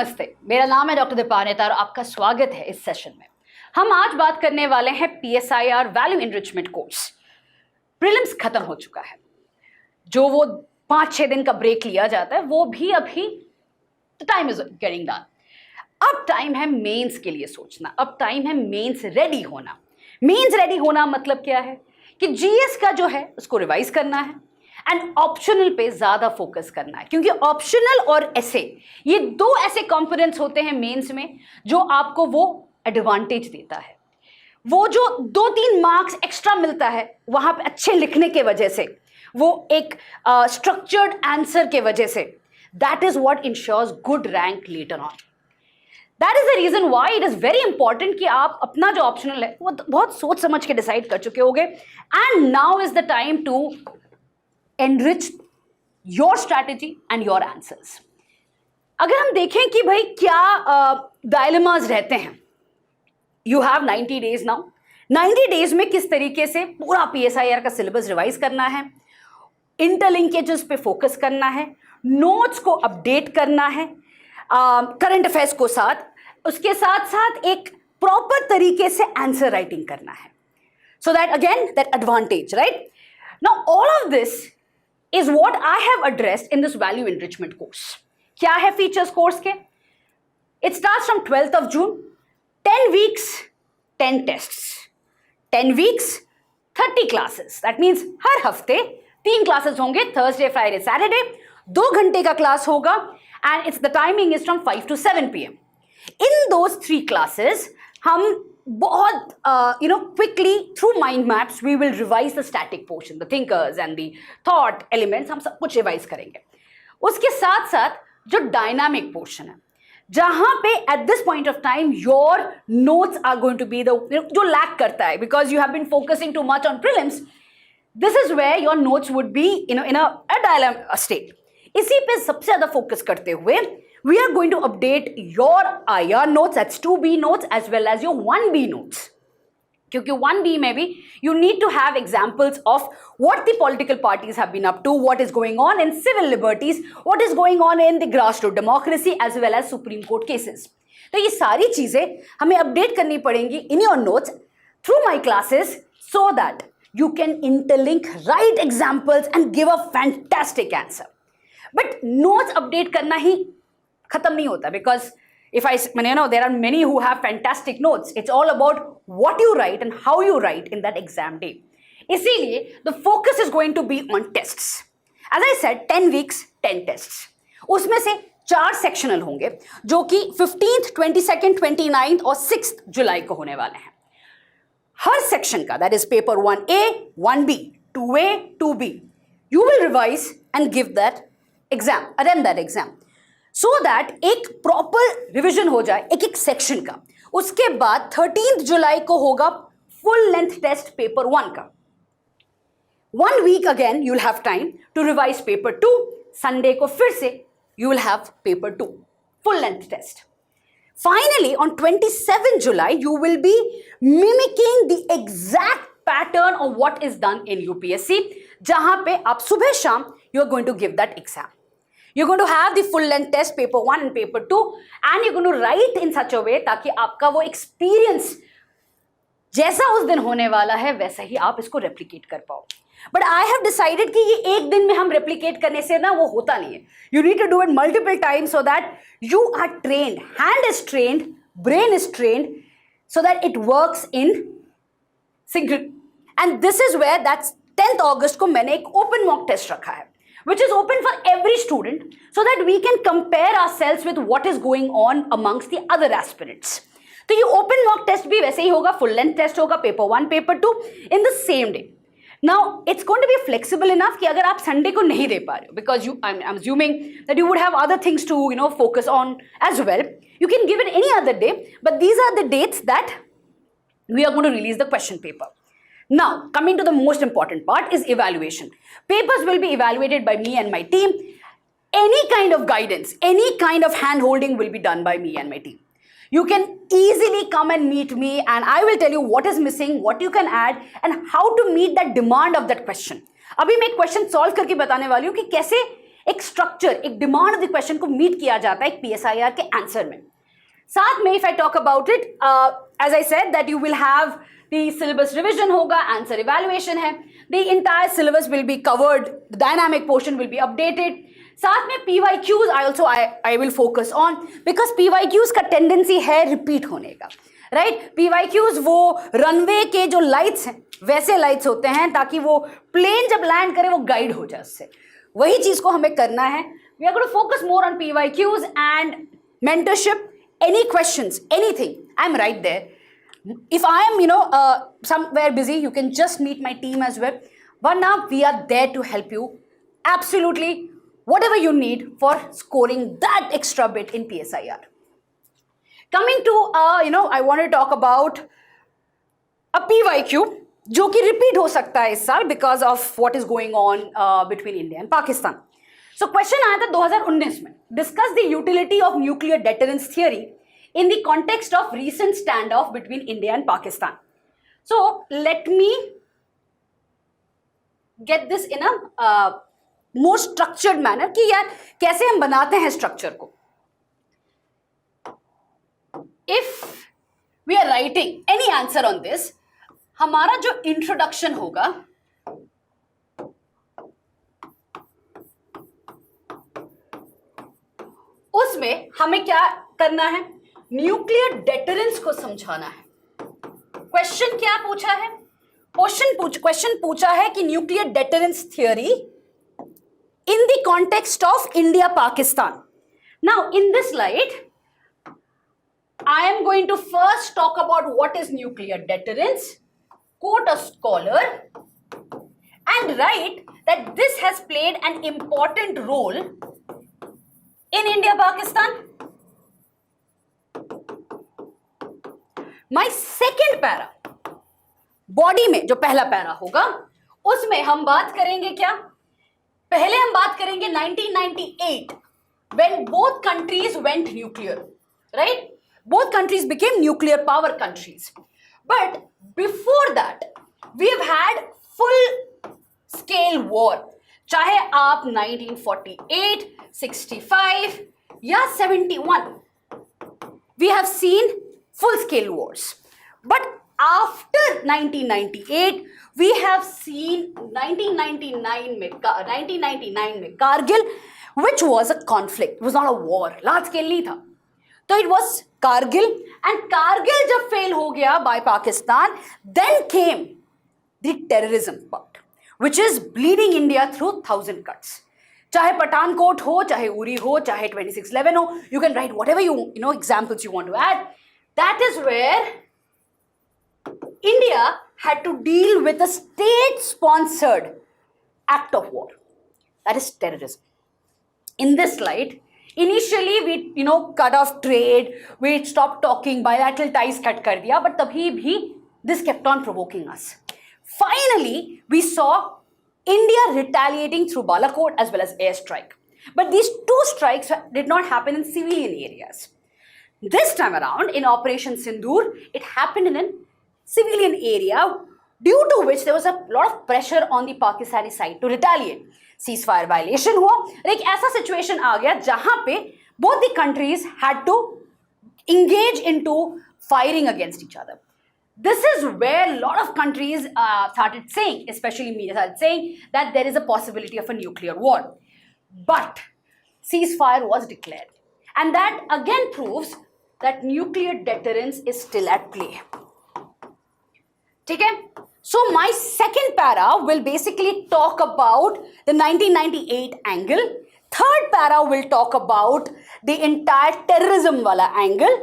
नमस्ते, मेरा नाम है डॉक्टर दीपानेता और आपका स्वागत है इस सेशन में। हम आज बात करने वाले हैं PSIR value enrichment course. Prelims खत्म हो चुका है, जो वो 5-6 दिन का ब्रेक लिया जाता है वो भी अभी टाइम इज गेटिंग डन। अब टाइम है मेंस के लिए सोचना, अब टाइम है मेंस रेडी होना। मेंस रेडी होना मतलब क्या है कि जीएस का जो है उसको रिवाइज करना है एंड ऑप्शनल पे ज्यादा फोकस करना है, क्योंकि ऑप्शनल और ऐसे ये दो ऐसे कंपोनेंट्स होते हैं मेंस में जो आपको वो एडवांटेज देता है। वो जो 2-3 मार्क्स एक्स्ट्रा मिलता है वहां पे अच्छे लिखने के वजह से, वो एक स्ट्रक्चर्ड आंसर के वजह से, that is what ensures good rank later on. That is the reason why it is very important कि आप अपना जो ऑप्शनल है वो बहुत सोच समझ के डिसाइड कर चुके होंगे। And now is the time to enrich your strategy and your answers। अगर हम देखें कि भाई क्या डायलेमास रहते हैं, you have 90 days now। 90 days में किस तरीके से पूरा PSIR का सिलेबस रिवाइज करना है, इंटरलिंकेजेस पे फोकस करना है, नोट्स को अपडेट करना है, करंट अफेयर्स को साथ, उसके साथ साथ एक प्रॉपर तरीके से आंसर राइटिंग करना है, so that again that advantage, right? Now all of this is what I have addressed in this value enrichment course। क्या है features course के? It starts from 12th of June, 10 weeks, 10 tests, 10 weeks, 30 classes। That means हर हफ्ते 3 classes होंगे, Thursday, Friday, Saturday, 2 घंटे का class होगा and it's the timing is from 5 to 7 p.m। In those 3 classes हम बहुत quickly through mind maps we will revise the static portion, the thinkers and the thought elements, हम सब कुछ revise करेंगे। उसके साथ साथ जो डायनामिक पोर्शन है, जहां पे at this point of time your notes are going to be the जो लैक करता है because you have been focusing too much on prelims, this is where your notes would be in a dilemma state। इसी पे सबसे ज्यादा focus करते हुए we are going to update your IR notes, that's 2B notes as well as your 1B notes। क्योंकि 1B में भी you need to have examples of what the political parties have been up to, what is going on in civil liberties, what is going on in the grassroots democracy as well as Supreme Court cases। तो ये सारी चीजें हमें update करनी पड़ेंगी in your notes through my classes so that you can interlink right examples and give a fantastic answer। But notes update करना ही खत्म नहीं होता, because if there are many who have fantastic notes, it's all about what you write and how you write in that exam day। इसीलिए the focus is going to be on tests। As I said, 10 weeks, 10 tests। उसमें से 4 sectional होंगे जो कि 15th, 22nd, 29th और 6th जुलाई को होने वाले हैं। हर सेक्शन का, that is paper 1A, 1B, 2A, 2B, you will revise and give that exam, attempt that exam, so that एक प्रॉपर रिविजन हो जाए एक एक सेक्शन का। उसके बाद 13th जुलाई को होगा फुल लेंथ टेस्ट पेपर 1 का। 1 week again you will have time to revise paper 2। Sunday को फिर से you will have paper 2 full length test। Finally on 27th July you will be mimicking the exact pattern of what is done in UPSC, जहां पे आप सुबह शाम you are going to give that exam। You're going to have the full length test paper 1 and paper 2 and you're going to write in such a way ताकि आपका वो experience जैसा उस दिन होने वाला है वैसा ही आप इसको replicate कर पाओ। But I have decided कि ये एक दिन में हम replicate करने से ना वो होता नहीं है। You need to do it multiple times so that you are trained, hand is trained, brain is trained, so that it works in sync। And this is where that's 10th August को मैंने एक open mock test रखा है, which is open for every student so that we can compare ourselves with what is going on amongst the other aspirants। तो ये open mock test भी वैसे ही होगा, full length test होगा, paper 1, paper 2 in the same day। Now it's going to be flexible enough कि अगर आप Sunday को नहीं दे पा रहे हो, because I'm assuming that you would have other things to focus on as well, you can give it any other day, but these are the dates that we are going to release the question paper। Now, coming to the most important part is evaluation। Papers will be evaluated by me and my team। Any kind of guidance, any kind of hand-holding will be done by me and my team। You can easily come and meet me and I will tell you what is missing, what you can add and how to meet that demand of that question। अभी मैं एक question solve करके बताने वाली हूँ कि कैसे एक स्ट्रक्चर, एक डिमांड ऑफ द क्वेश्चन को मीट किया जाता है एक PSIR के आंसर में। साथ में if I talk about it, as I said that you will have the syllabus revision होगा, आंसर इवैल्यूएशन है, the entire syllabus will be covered, the dynamic portion will be updated. साथ में PYQs I will focus on, because PYQs का tendency है repeat होने का, right. PYQs वो runway के जो लाइट्स हैं वैसे लाइट्स होते हैं, ताकि वो प्लेन जब लैंड करे वो गाइड हो जाए उससे, वही चीज को हमें करना है। We are going to focus more on PYQs and mentorship. Any questions, anything, I'm right there. If I am, somewhere busy, you can just meet my team as well. But now we are there to help you. Absolutely, whatever you need for scoring that extra bit in PSIR. Coming to, I want to talk about a PYQ, जो कि repeat हो सकता है इस साल because of what is going on between India and Pakistan. So question आया था 2019 में, discuss the utility of nuclear deterrence theory in the context of recent standoff between India and Pakistan. So let me get this in a more structured manner कि यार कैसे हम बनाते हैं structure को. If we are writing any answer on this, हमारा जो introduction होगा उसमें हमें क्या करना है, न्यूक्लियर डेटरेंस को समझाना है। क्वेश्चन क्या पूछा है, क्वेश्चन पूछा है कि nuclear deterrence theory in the context of India Pakistan. Now in this slide I am going to first talk about what is nuclear deterrence, quote a scholar and write that this has played an important role in India Pakistan. My second para, body में जो पहला para होगा उसमें हम बात करेंगे क्या, पहले हम बात करेंगे 1998 when both countries went nuclear, right? Both countries became nuclear power countries. But before that we have had full scale war, चाहे आप 1948, 65 या 71, we have seen full scale wars. But after 1998 we have seen 1999 में Kargil, which was a conflict, it was not a war, large scale नहीं था, तो it was Kargil, and Kargil जब fail हो गया by Pakistan, then came the terrorism part, which is bleeding India through 1,000 cuts. चाहे पठानकोट हो, चाहे उरी हो, चाहे 26/11 हो, you can write whatever you know examples you want to add. That is where India had to deal with a state-sponsored act of war, that is terrorism. In this slide, initially we cut off trade, we stopped talking, bilateral ties cut कर दिया, but तभी भी this kept on provoking us. Finally, we saw India retaliating through Balakot as well as airstrike. But these two strikes did not happen in civilian areas. This time around, in Operation Sindoor, it happened in a civilian area, due to which there was a lot of pressure on the Pakistani side to retaliate. Ceasefire violation हुआ, और एक ऐसा situation आ गया जहां पे both the countries had to engage into firing against each other. This is where a lot of countries started saying, especially media started saying, that there is a possibility of a nuclear war. But ceasefire was declared. And that again proves that nuclear deterrence is still at play. Okay? So my second para will basically talk about the 1998 angle. Third para will talk about the entire terrorism wala angle.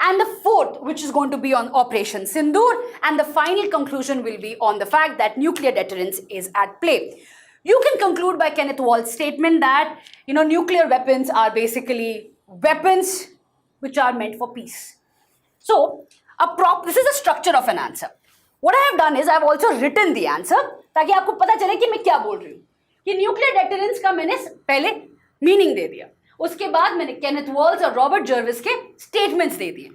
And the fourth, which is going to be on Operation Sindoor, and the final conclusion will be on the fact that nuclear deterrence is at play. You can conclude by Kenneth Walt's statement that, nuclear weapons are basically weapons which are meant for peace. So, this is the structure of an answer. What I have done is I have also written the answer, ताकि आपको पता चले कि मैं क्या बोल रही हूँ. कि nuclear deterrence का मैंने पहले meaning दे दिया. उसके बाद मैंने केनेथ वॉल्स और रॉबर्ट जर्विस के स्टेटमेंट्स दे दिए.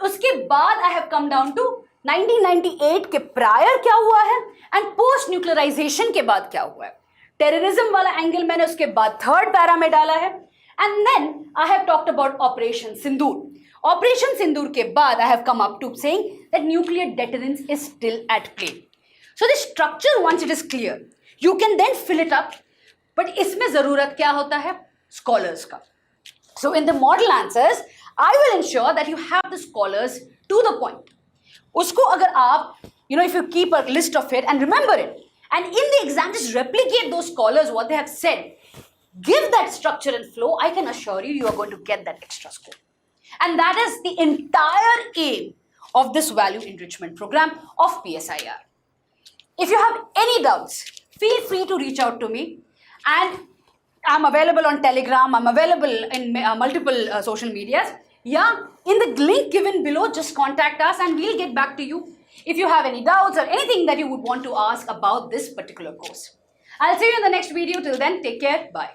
उसके बाद I have come down to 1998 के प्रायर क्या हुआ है एंड पोस्ट न्यूक्लियराइजेशन के बाद क्या हुआ है. टेररिज्म वाला एंगल मैंने उसके बाद थर्ड पैरा में डाला है, and then I have talked about operation Sindoor. Operation Sindoor के बाद I have come up to saying that nuclear deterrence is still at play. So the structure once it is clear you can then fill it up, but इसमें जरूरत क्या होता है? Scholars का। So in the model answers I will ensure that you have the scholars to the point. उसको अगर आप if you keep a list of it and remember it, and in the exam just replicate those scholars what they have said, give that structure and flow, I can assure you you are going to get that extra score. And that is the entire aim of this value enrichment program of PSIR. If you have any doubts, feel free to reach out to me, and I'm available on Telegram, I'm available in multiple social medias. Yeah, in the link given below, just contact us and we'll get back to you if you have any doubts or anything that you would want to ask about this particular course. I'll see you in the next video. Till then, take care. Bye.